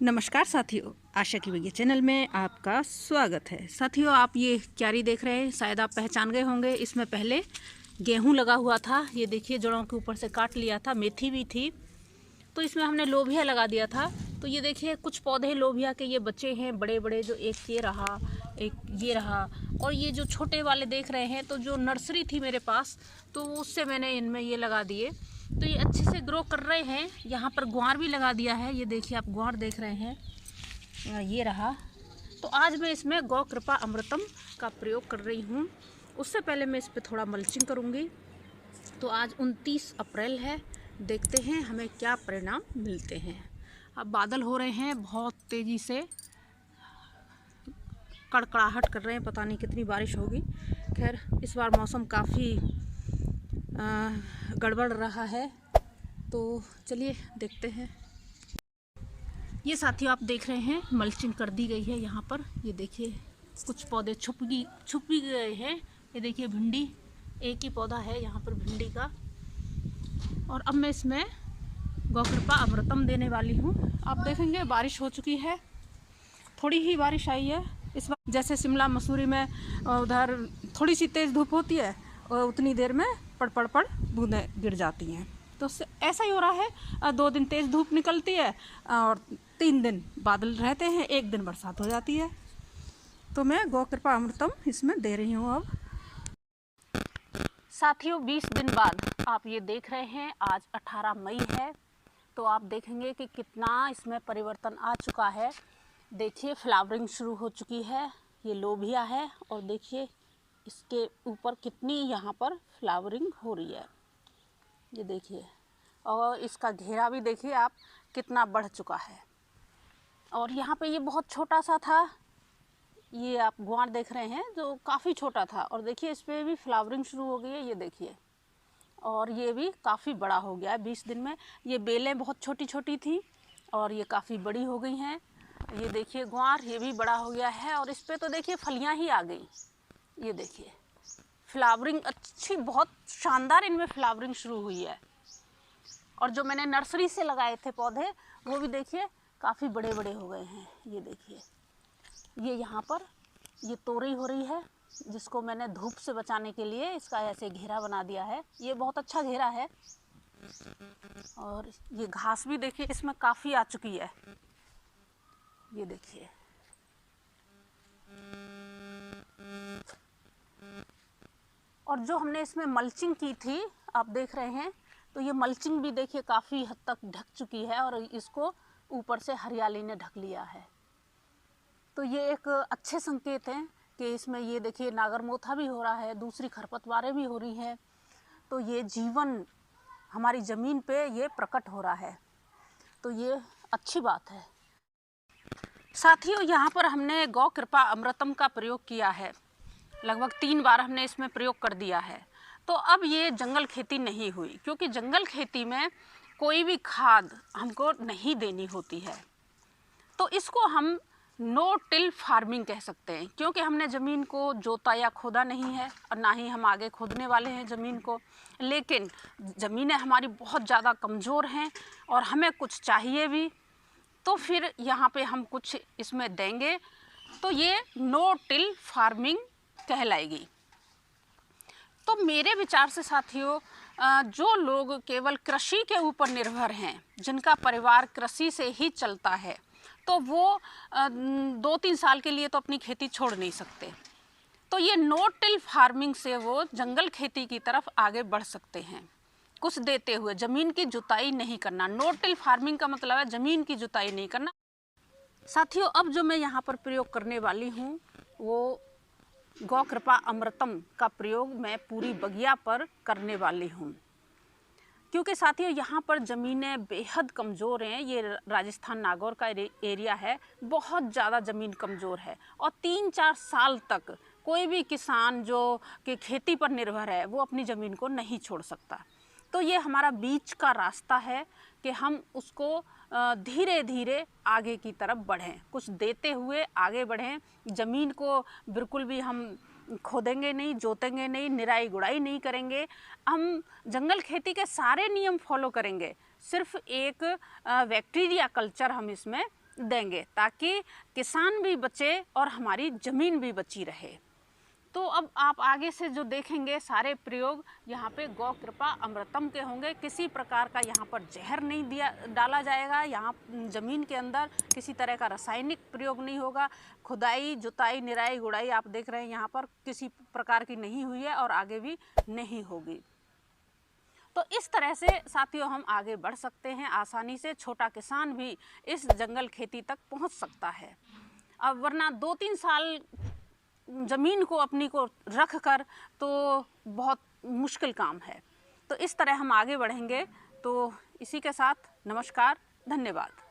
नमस्कार साथियों, आशा की बगिया चैनल में आपका स्वागत है। साथियों, आप ये क्यारी देख रहे हैं, शायद आप पहचान गए होंगे। इसमें पहले गेहूं लगा हुआ था। ये देखिए, जड़ों के ऊपर से काट लिया था। मेथी भी थी, तो इसमें हमने लोबिया लगा दिया था। तो ये देखिए, कुछ पौधे लोबिया के ये बच्चे हैं, बड़े बड़े, जो एक ये रहा, एक ये रहा, और ये जो छोटे वाले देख रहे हैं, तो जो नर्सरी थी मेरे पास, तो उससे मैंने इनमें ये लगा दिए। तो ये अच्छे से ग्रो कर रहे हैं। यहाँ पर ग्वार भी लगा दिया है। ये देखिए, आप ग्वार देख रहे हैं, ये रहा। तो आज मैं इसमें गौ कृपा अमृतम का प्रयोग कर रही हूँ। उससे पहले मैं इस पर थोड़ा मल्चिंग करूँगी। तो आज 29 अप्रैल है। देखते हैं हमें क्या परिणाम मिलते हैं। अब बादल हो रहे हैं, बहुत तेज़ी से कड़कड़ाहट कर रहे हैं, पता नहीं कितनी बारिश होगी। खैर, इस बार मौसम काफ़ी गड़बड़ रहा है, तो चलिए देखते हैं। ये साथियों, आप देख रहे हैं, मल्चिंग कर दी गई है यहाँ पर। ये देखिए, कुछ पौधे छुप भी गए हैं। ये देखिए, भिंडी, एक ही पौधा है यहाँ पर भिंडी का। और अब मैं इसमें गौ कृपा अमृतम देने वाली हूँ। आप देखेंगे बारिश हो चुकी है, थोड़ी ही बारिश आई है इस बार। जैसे शिमला मसूरी में उधर थोड़ी सी तेज़ धूप होती है और उतनी देर में पड़ बूंदें गिर जाती हैं। तो ऐसा ही हो रहा है। 2 दिन तेज़ धूप निकलती है और 3 दिन बादल रहते हैं, 1 दिन बरसात हो जाती है। तो मैं गौ कृपा अमृतम इसमें दे रही हूँ। अब साथियों, 20 दिन बाद आप ये देख रहे हैं, आज 18 मई है। तो आप देखेंगे कि कितना इसमें परिवर्तन आ चुका है। देखिए, फ्लावरिंग शुरू हो चुकी है। ये लोबिया है और देखिए इसके ऊपर कितनी यहाँ पर फ्लावरिंग हो रही है। ये देखिए, और इसका घेरा भी देखिए आप कितना बढ़ चुका है। और यहाँ पे ये बहुत छोटा सा था, ये आप ग्वार देख रहे हैं, जो काफ़ी छोटा था। और देखिए, इस पर भी फ्लावरिंग शुरू हो गई है। ये देखिए, और ये भी काफ़ी बड़ा हो गया है 20 दिन में। ये बेलें बहुत छोटी छोटी थी और ये काफ़ी बड़ी हो गई हैं। ये देखिए, ग्वार ये भी बड़ा हो गया है और इस पर तो देखिए फलियाँ ही आ गई। ये देखिए, फ्लावरिंग अच्छी, बहुत शानदार इनमें फ्लावरिंग शुरू हुई है। और जो मैंने नर्सरी से लगाए थे पौधे, वो भी देखिए काफ़ी बड़े बड़े हो गए हैं। ये देखिए, ये यहाँ पर ये तोरई हो रही है, जिसको मैंने धूप से बचाने के लिए इसका ऐसे घेरा बना दिया है। ये बहुत अच्छा घेरा है। और ये घास भी देखिए इसमें काफ़ी आ चुकी है। ये देखिए, और जो हमने इसमें मल्चिंग की थी, आप देख रहे हैं, तो ये मल्चिंग भी देखिए काफ़ी हद तक ढक चुकी है और इसको ऊपर से हरियाली ने ढक लिया है। तो ये एक अच्छे संकेत हैं कि इसमें ये देखिए नागरमोथा भी हो रहा है, दूसरी खरपतवारें भी हो रही हैं। तो ये जीवन हमारी ज़मीन पे ये प्रकट हो रहा है, तो ये अच्छी बात है। साथियों, यहाँ पर हमने गौ कृपा अमृतम का प्रयोग किया है। लगभग 3 बार हमने इसमें प्रयोग कर दिया है। तो अब ये जंगल खेती नहीं हुई, क्योंकि जंगल खेती में कोई भी खाद हमको नहीं देनी होती है। तो इसको हम नो टिल फार्मिंग कह सकते हैं, क्योंकि हमने ज़मीन को जोता या खोदा नहीं है और ना ही हम आगे खोदने वाले हैं ज़मीन को। लेकिन ज़मीनें हमारी बहुत ज़्यादा कमज़ोर हैं और हमें कुछ चाहिए भी, तो फिर यहाँ पे हम कुछ इसमें देंगे, तो ये नो टिल फार्मिंग कहलाएगी। तो मेरे विचार से साथियों, जो लोग केवल कृषि के ऊपर निर्भर हैं, जिनका परिवार कृषि से ही चलता है, तो वो 2-3 साल के लिए तो अपनी खेती छोड़ नहीं सकते। तो ये नो टिल फार्मिंग से वो जंगल खेती की तरफ आगे बढ़ सकते हैं, कुछ देते हुए। ज़मीन की जुताई नहीं करना, नो टिल फार्मिंग का मतलब है ज़मीन की जुताई नहीं करना। साथियों, अब जो मैं यहाँ पर प्रयोग करने वाली हूँ, वो गौ कृपा अमृतम का प्रयोग मैं पूरी बगिया पर करने वाली हूँ, क्योंकि साथियों यहाँ पर ज़मीनें बेहद कमज़ोर हैं। ये राजस्थान नागौर का एरिया है, बहुत ज़्यादा ज़मीन कमज़ोर है और 3-4 साल तक कोई भी किसान जो कि खेती पर निर्भर है, वो अपनी ज़मीन को नहीं छोड़ सकता। तो ये हमारा बीच का रास्ता है कि हम उसको धीरे धीरे आगे की तरफ बढ़ें, कुछ देते हुए आगे बढ़ें। ज़मीन को बिल्कुल भी हम खोदेंगे नहीं, जोतेंगे नहीं, निराई गुड़ाई नहीं करेंगे। हम जंगल खेती के सारे नियम फॉलो करेंगे। सिर्फ एक बैक्टीरिया कल्चर हम इसमें देंगे ताकि किसान भी बचे और हमारी ज़मीन भी बची रहे। तो अब आप आगे से जो देखेंगे सारे प्रयोग यहाँ पे गौ कृपा अमृतम के होंगे। किसी प्रकार का यहाँ पर जहर नहीं डाला जाएगा। यहाँ ज़मीन के अंदर किसी तरह का रासायनिक प्रयोग नहीं होगा। खुदाई, जुताई, निराई, गुड़ाई आप देख रहे हैं यहाँ पर किसी प्रकार की नहीं हुई है और आगे भी नहीं होगी। तो इस तरह से साथियों हम आगे बढ़ सकते हैं आसानी से। छोटा किसान भी इस जंगल खेती तक पहुँच सकता है। अब वरना 2-3 साल ज़मीन को अपनी को रख कर तो बहुत मुश्किल काम है। तो इस तरह हम आगे बढ़ेंगे। तो इसी के साथ नमस्कार, धन्यवाद।